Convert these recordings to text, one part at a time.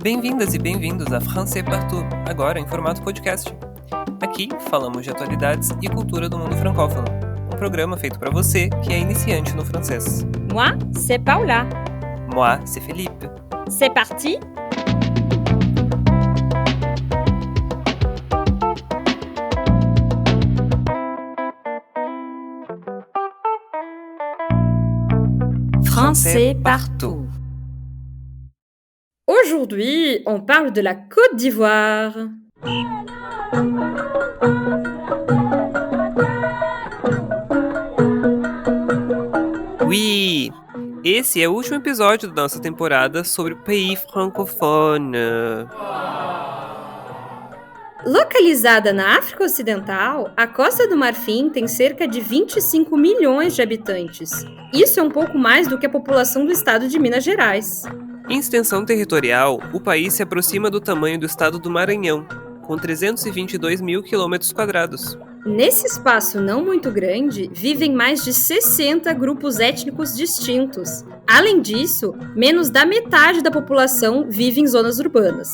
Bem-vindas e bem-vindos a Français Partout, agora em formato podcast. Aqui falamos de atualidades e cultura do mundo francófono, um programa feito para você que é iniciante no francês. Moi, c'est Paula. Moi, c'est Philippe. C'est parti? Français partout. Aujourd'hui, on parle de la Côte d'Ivoire. Oui! Esse é o último episódio da nossa temporada sobre o pays francophone. Localizada na África Ocidental, a Costa do Marfim tem cerca de 25 milhões de habitantes. Isso é um pouco mais do que a população do estado de Minas Gerais. Em extensão territorial, o país se aproxima do tamanho do estado do Maranhão, com 322 mil quilômetros quadrados. Nesse espaço não muito grande, vivem mais de 60 grupos étnicos distintos. Além disso, menos da metade da população vive em zonas urbanas.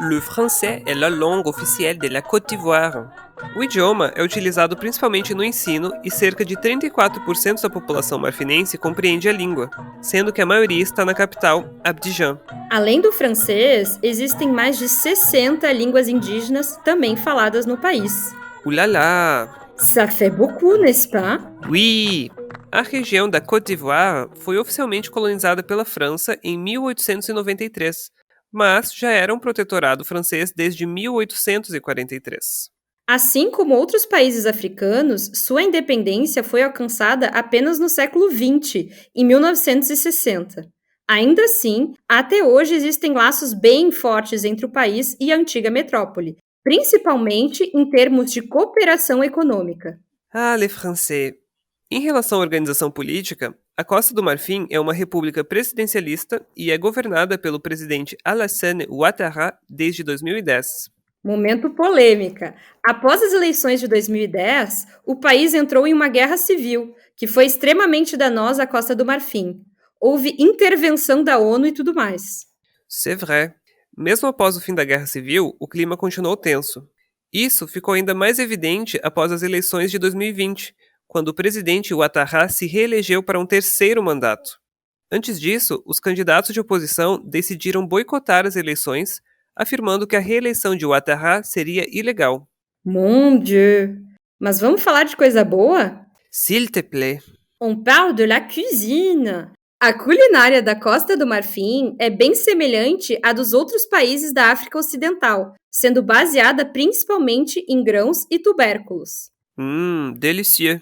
Le français est la langue officielle de la Côte d'Ivoire. O idioma é utilizado principalmente no ensino e cerca de 34% da população marfinense compreende a língua, sendo que a maioria está na capital, Abidjan. Além do francês, existem mais de 60 línguas indígenas também faladas no país. Ulala! Ça fait beaucoup, n'est-ce pas? Oui! A região da Côte d'Ivoire foi oficialmente colonizada pela França em 1893, mas já era um protetorado francês desde 1843. Assim como outros países africanos, sua independência foi alcançada apenas no século XX, em 1960. Ainda assim, até hoje existem laços bem fortes entre o país e a antiga metrópole, principalmente em termos de cooperação econômica. Ah, les Français! Em relação à organização política, a Costa do Marfim é uma república presidencialista e é governada pelo presidente Alassane Ouattara desde 2010. Momento polêmica. Após as eleições de 2010, o país entrou em uma guerra civil, que foi extremamente danosa à Costa do Marfim. Houve intervenção da ONU e tudo mais. C'est vrai. Mesmo após o fim da Guerra Civil, o clima continuou tenso. Isso ficou ainda mais evidente após as eleições de 2020, quando o presidente Ouattara se reelegeu para um terceiro mandato. Antes disso, os candidatos de oposição decidiram boicotar as eleições, afirmando que a reeleição de Ouattara seria ilegal. Mon Dieu! Mas vamos falar de coisa boa? S'il te plaît. On parle de la cuisine! A culinária da Costa do Marfim é bem semelhante à dos outros países da África Ocidental, sendo baseada principalmente em grãos e tubérculos. Délicieux!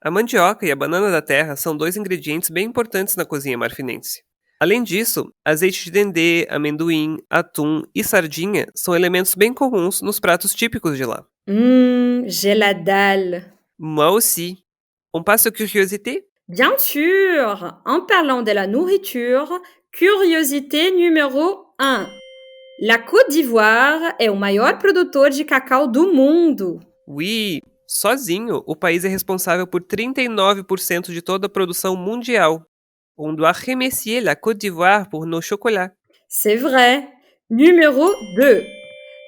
A mandioca e a banana da terra são dois ingredientes bem importantes na cozinha marfinense. Além disso, azeite de dendê, amendoim, atum e sardinha são elementos bem comuns nos pratos típicos de lá. J'ai la dalle! Moi aussi. On passe aux curiosités? Bien sûr! En parlant de la nourriture, curiosité numéro 1. La Côte d'Ivoire é o maior produtor de cacau do mundo. Oui! Sozinho, o país é responsável por 39% de toda a produção mundial. On doit remercier la Côte d'Ivoire pour nos chocolats. C'est vrai. Numéro 2.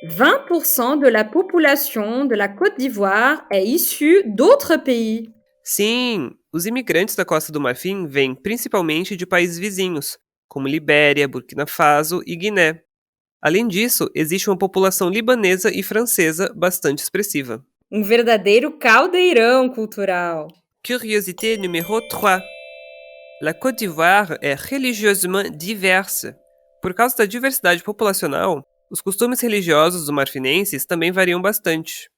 20% de la population de la Côte d'Ivoire est issue d'autres pays. Sim, os imigrantes da Costa do Marfim vêm principalmente de países vizinhos, como Libéria, Burkina Faso e Guiné. Além disso, existe uma população libanesa e francesa bastante expressiva. Um verdadeiro caldeirão cultural. Curiosité numéro 3. La Côte d'Ivoire est religieusement diverse. Por causa da diversidade populacional, os costumes religiosos dos marfinenses também variam bastante.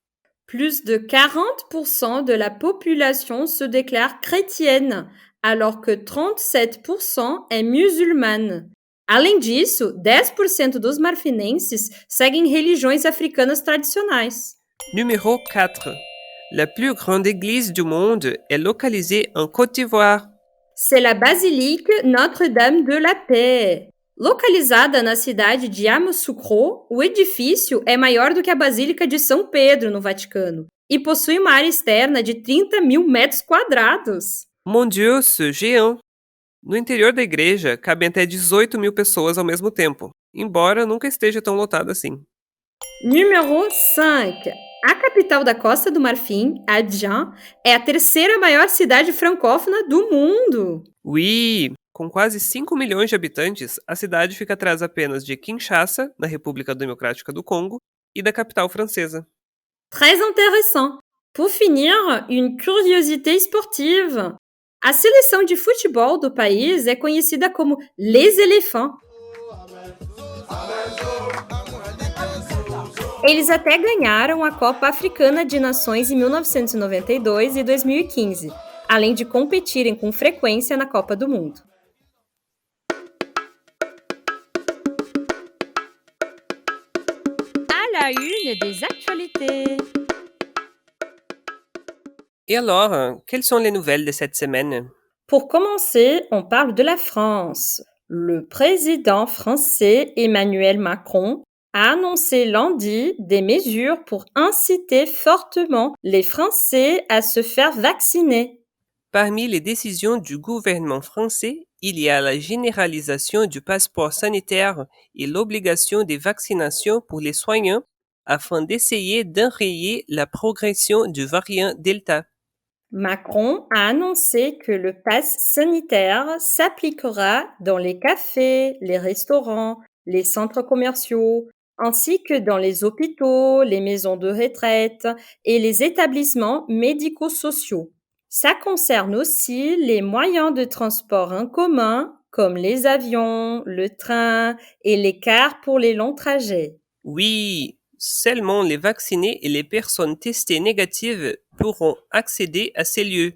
Plus de 40% de la population se déclare chrétienne, alors que 37% est musulmane. Além disso, 10% dos marfinenses seguem religiões africanas tradicionais. Numéro 4. La plus grande église du monde est localisée en Côte d'Ivoire. C'est la basilique Notre-Dame de la Paix. Localizada na cidade de Yamoussoukro, o edifício é maior do que a Basílica de São Pedro, no Vaticano, e possui uma área externa de 30 mil metros quadrados. Mon Dieu, c'est géant! No interior da igreja, cabem até 18 mil pessoas ao mesmo tempo. embora nunca esteja tão lotada assim. Número 5. A capital da Costa do Marfim, Abidjan, é a terceira maior cidade francófona do mundo. Oui! Com quase 5 milhões de habitantes, a cidade fica atrás apenas de Kinshasa, na República Democrática do Congo, e da capital francesa. Très intéressant. Pour finir, une curiosité sportive. A seleção de futebol do país é conhecida como Les Éléphants. Eles até ganharam a Copa Africana de Nações em 1992 e 2015, além de competirem com frequência na Copa do Mundo. À la une des actualités. Et alors, quelles sont les nouvelles de cette semaine? Pour commencer, on parle de la France. Le président français Emmanuel Macron a annoncé lundi des mesures pour inciter fortement les Français à se faire vacciner. Parmi les décisions du gouvernement français, il y a la généralisation du passeport sanitaire et l'obligation des vaccinations pour les soignants afin d'essayer d'enrayer la progression du variant Delta. Macron a annoncé que le pass sanitaire s'appliquera dans les cafés, les restaurants, les centres commerciaux, ainsi que dans les hôpitaux, les maisons de retraite et les établissements médico-sociaux. Ça concerne aussi les moyens de transport en commun, comme les avions, le train et les cars pour les longs trajets. Oui, seulement les vaccinés et les personnes testées négatives pourront accéder à ces lieux.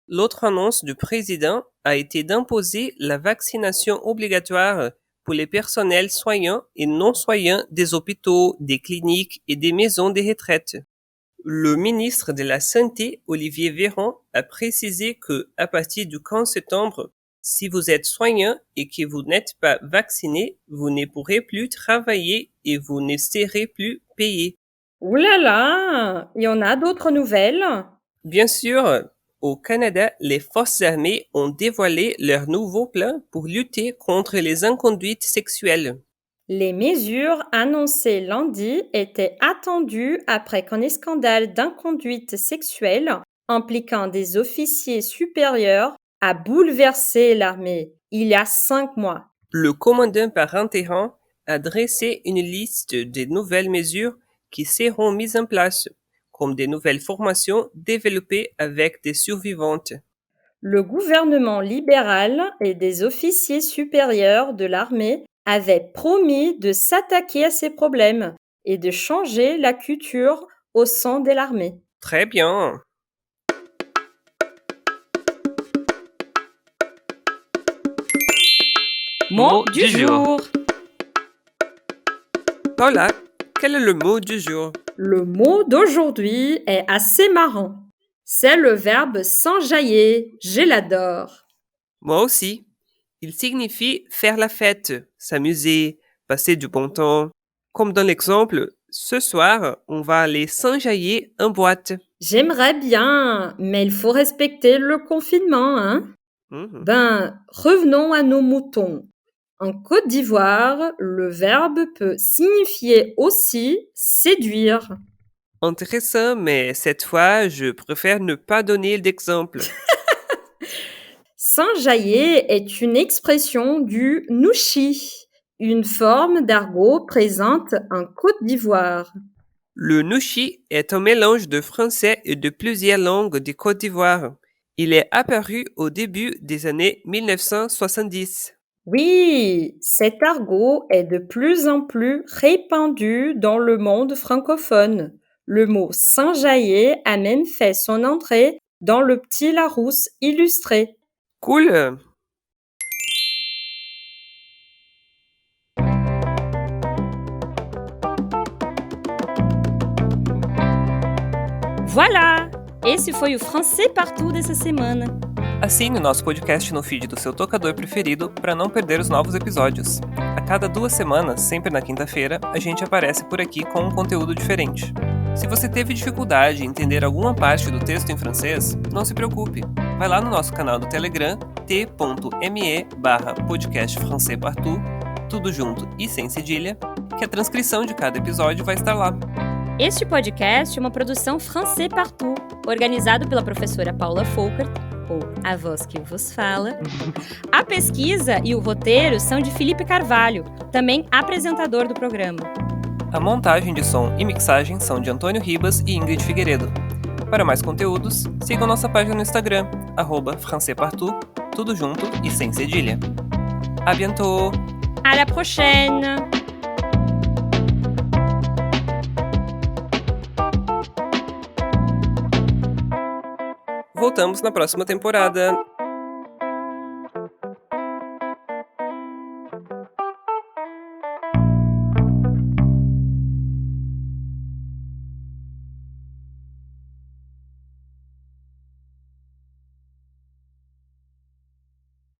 L'autre annonce du président a été d'imposer la vaccination obligatoire pour les personnels soignants et non soignants des hôpitaux, des cliniques et des maisons de retraite. Le ministre de la Santé, Olivier Véran, a précisé que à partir du 15 septembre, si vous êtes soignant et que vous n'êtes pas vacciné, vous ne pourrez plus travailler et vous ne serez plus payé. Ouh là là, il y en a d'autres nouvelles? Bien sûr, au Canada, les forces armées ont dévoilé leur nouveau plan pour lutter contre les inconduites sexuelles. Les mesures annoncées lundi étaient attendues après qu'un scandale d'inconduite sexuelle impliquant des officiers supérieurs a bouleversé l'armée il y a 5 mois. Le commandant par intérim a dressé une liste de nouvelles mesures qui seront mises en place, comme des nouvelles formations développées avec des survivantes. Le gouvernement libéral et des officiers supérieurs de l'armée avaient promis de s'attaquer à ces problèmes et de changer la culture au sein de l'armée. Très bien. Mot du jour. Paula, quel est le mot du jour? Le mot d'aujourd'hui est assez marrant. C'est le verbe s'enjailler. Je l'adore. Moi aussi. Il signifie faire la fête, s'amuser, passer du bon temps. Comme dans l'exemple, ce soir, on va aller s'enjailler en boîte. J'aimerais bien, mais il faut respecter le confinement, hein? Revenons à nos moutons. En Côte d'Ivoire, le verbe peut signifier aussi séduire. Intéressant, mais cette fois, je préfère ne pas donner d'exemple. S'enjailler est une expression du nouchi, une forme d'argot présente en Côte d'Ivoire. Le nouchi est un mélange de français et de plusieurs langues de Côte d'Ivoire. Il est apparu au début des années 1970. Oui, cet argot est de plus en plus répandu dans le monde francophone. Le mot s'enjailler a même fait son entrée dans le Petit Larousse illustré. Cool! Voilà! Esse foi o Francês Partout dessa semana. Assine o nosso podcast no feed do seu tocador preferido para não perder os novos episódios. A cada 2 semanas, sempre na quinta-feira, a gente aparece por aqui com um conteúdo diferente. Se você teve dificuldade em entender alguma parte do texto em francês, não se preocupe. Vai lá no nosso canal do Telegram, t.me/podcastfrançaispartout, tudo junto e sem cedilha, que a transcrição de cada episódio vai estar lá. Este podcast é uma produção Français Partout, organizado pela professora Paula Folkert, ou a voz que vos fala. A pesquisa e o roteiro são de Felipe Carvalho, também apresentador do programa. A montagem de som e mixagem são de Antônio Ribas e Ingrid Figueiredo. Para mais conteúdos, sigam nossa página no Instagram, @FrançaisPartout, tudo junto e sem cedilha. À bientôt! À la prochaine! Voltamos na próxima temporada.